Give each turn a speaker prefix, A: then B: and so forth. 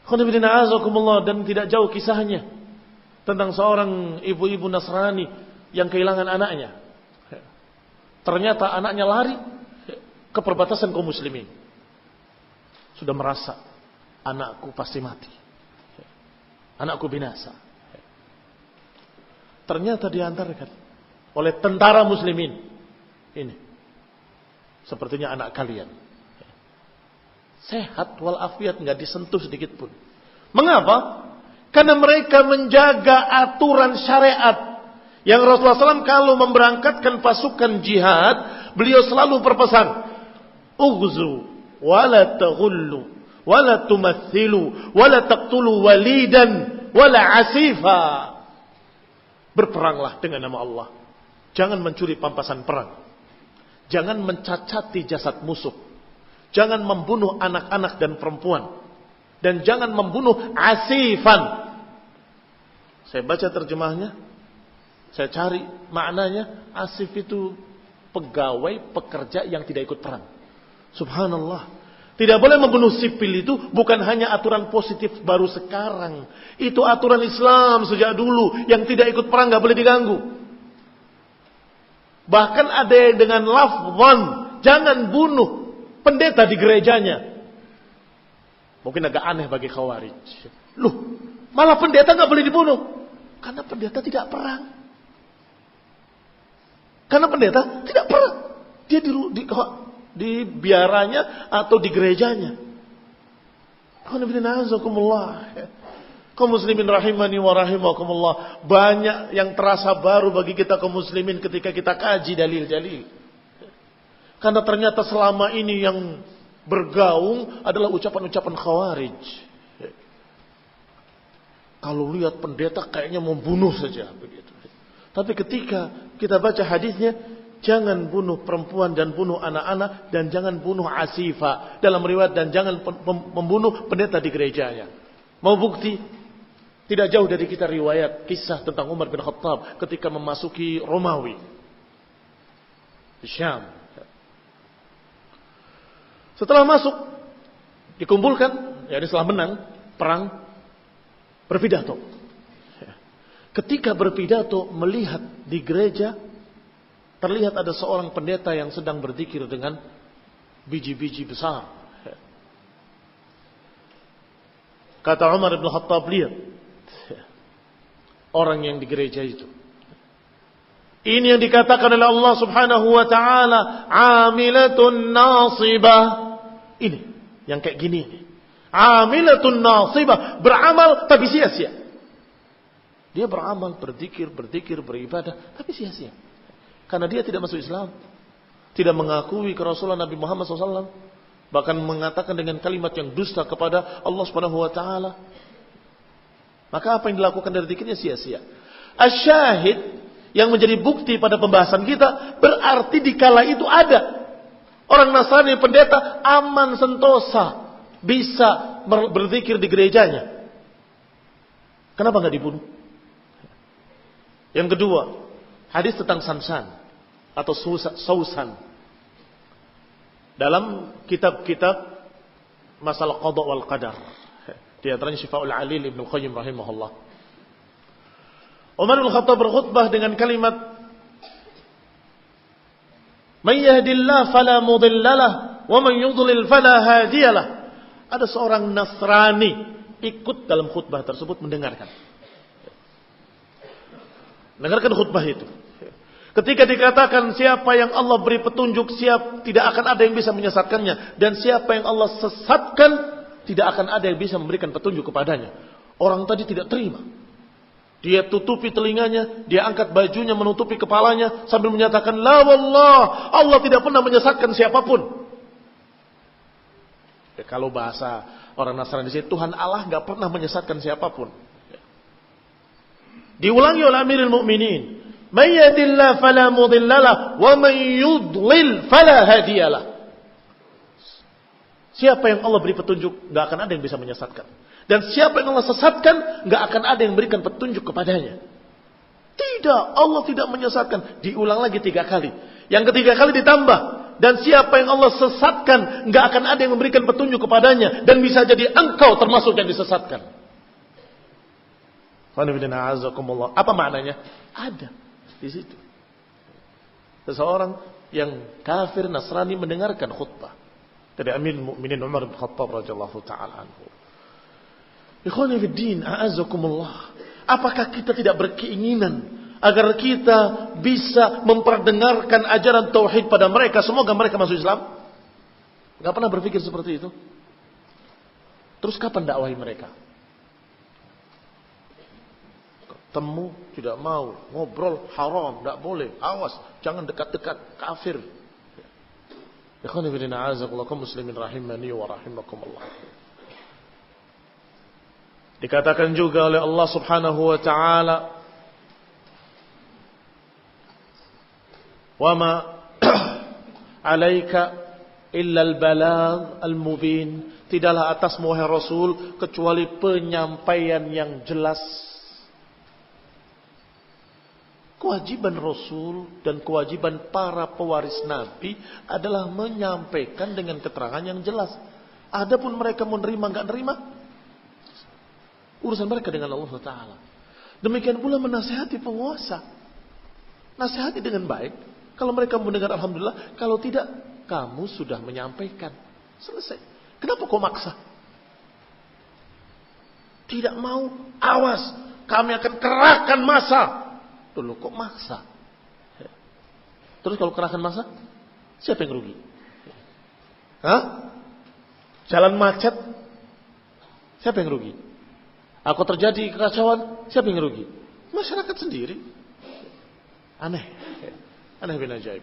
A: Dan tidak jauh kisahnya tentang seorang ibu-ibu Nasrani yang kehilangan anaknya. Ternyata anaknya lari ke perbatasan kaum muslimin. Sudah merasa anakku pasti mati, anakku binasa. Ternyata diantarkan oleh tentara muslimin. Ini sepertinya anak kalian sehat walafiat, nggak disentuh sedikit pun. Mengapa? Karena mereka menjaga aturan syariat. Yang Rasulullah SAW kalau memberangkatkan pasukan jihad, beliau selalu berpesan, ughzu wala taghullu wala tumathilu wala taqtulu walidan wala asifa. Berperanglah dengan nama Allah. Jangan mencuri pampasan perang. Jangan mencacati jasad musuh. Jangan membunuh anak-anak dan perempuan. Dan jangan membunuh asifan. Saya baca terjemahnya. Saya cari maknanya. Asif itu pegawai, pekerja yang tidak ikut perang. Subhanallah. Tidak boleh membunuh sipil itu bukan hanya aturan positif baru sekarang. Itu aturan Islam sejak dulu. Yang tidak ikut perang gak boleh diganggu. Bahkan ada yang dengan lafzan, jangan bunuh pendeta di gerejanya. Mungkin agak aneh bagi Khawarij. Loh, malah pendeta gak boleh dibunuh. Karena pendeta tidak perang. Karena pendeta tidak perang. Dia di biaranya atau di gerejanya. Kaum muslimin rahimani wa rahimakumullah. Banyak yang terasa baru bagi kita kaum muslimin ketika kita kaji dalil-dalil. Karena ternyata selama ini yang bergaung adalah ucapan-ucapan Khawarij. Kalau lihat pendeta kayaknya membunuh saja begitu. Tapi ketika kita baca hadisnya, jangan bunuh perempuan dan bunuh anak-anak dan jangan bunuh asifa. Dalam riwayat dan jangan membunuh pendeta di gerejanya. Mau bukti? Tidak jauh dari kita riwayat kisah tentang Umar bin Khattab ketika memasuki Romawi di Syam. Setelah masuk, dikumpulkan, yakni setelah menang perang, berpidato. Ketika berpidato, melihat di gereja, terlihat ada seorang pendeta yang sedang berzikir dengan biji-biji besar. Kata Umar bin Khattab, lihat orang yang di gereja itu. Ini yang dikatakan oleh Allah Subhanahu wa taala, amilatun nasibah. Ini yang kayak gini ini. Amilatun nasibah, beramal tapi sia-sia. Dia beramal, berzikir, beribadah tapi sia-sia. Karena dia tidak masuk Islam, tidak mengakui kerasulan Nabi Muhammad SAW, bahkan mengatakan dengan kalimat yang dusta kepada Allah Subhanahu wa taala. Maka apa yang dilakukan dari zikirnya sia-sia. Asyahid yang menjadi bukti pada pembahasan kita, berarti dikala itu ada orang Nasrani pendeta aman sentosa, bisa berzikir di gerejanya. Kenapa nggak dibunuh? Yang kedua, hadis tentang Samsan atau Sausan dalam kitab-kitab masalah qada wal qadar. Di antaranya Syifaul Alil Ibnu Qayyim rahimahullah. Umar bin Khattab berkhutbah dengan kalimat, "Man yahdillahu fala mudhillalah wa man yudlil fala hadiyalah." Ada seorang Nasrani ikut dalam khutbah tersebut mendengarkan. Dengarkan khutbah itu. Ketika dikatakan siapa yang Allah beri petunjuk, tidak akan ada yang bisa menyesatkannya, dan siapa yang Allah sesatkan, tidak akan ada yang bisa memberikan petunjuk kepadanya. Orang tadi tidak terima. Dia tutupi telinganya, dia angkat bajunya menutupi kepalanya sambil menyatakan, la wallah, Allah tidak pernah menyesatkan siapapun. Ya, kalau bahasa orang Nasrani di sini, Tuhan Allah enggak pernah menyesatkan siapapun. Diulangi oleh Amirul Mukminin, "May yahdillahu fala mudhillalah wa man yudlil fala hadiyalah." Siapa yang Allah beri petunjuk, enggak akan ada yang bisa menyesatkan. Dan siapa yang Allah sesatkan, enggak akan ada yang berikan petunjuk kepadanya. Tidak, Allah tidak menyesatkan. Diulang lagi 3 kali. Yang ketiga kali ditambah, Dan siapa yang Allah sesatkan, nggak akan ada yang memberikan petunjuk kepadanya. Dan bisa jadi engkau termasuk yang disesatkan. Apa maknanya? Ada di situ. Seseorang yang kafir Nasrani mendengarkan khutbah dari Amirul Mukminin Umar bin Khattab radhiyallahu taala anhu. Ikhwani fi din, a'azzakumullah. Apakah kita tidak berkeinginan agar kita bisa memperdengarkan ajaran tauhid pada mereka, semoga mereka masuk Islam? Enggak pernah berpikir seperti itu. Terus kapan dakwahi mereka? Ketemu tidak mau, ngobrol haram, tidak boleh, awas, jangan dekat-dekat, kafir. Ikhwani fi din, a'azzakumullah, muslimin rahimani wa rahimakumullah. Dikatakan juga oleh Allah Subhanahu wa taala, "Wa ma 'alaika illa al-balagh al-mubin." Tidaklah atasmu wahai Rasul kecuali penyampaian yang jelas. Kewajiban Rasul dan kewajiban para pewaris Nabi adalah menyampaikan dengan keterangan yang jelas. Adapun mereka mau nerima enggak nerima, urusan mereka dengan Allah Ta'ala. Demikian pula menasihati penguasa. Nasihati dengan baik. Kalau mereka mendengar alhamdulillah, kalau tidak, kamu sudah menyampaikan. Selesai. Kenapa kau maksa? Tidak mau, awas, kami akan kerahkan massa. Dulu kok maksa? Terus kalau kerahkan massa, siapa yang rugi? Hah? Jalan macet, siapa yang rugi? Aku terjadi kekacauan, siapa yang rugi? Masyarakat sendiri. Aneh bin ajaib.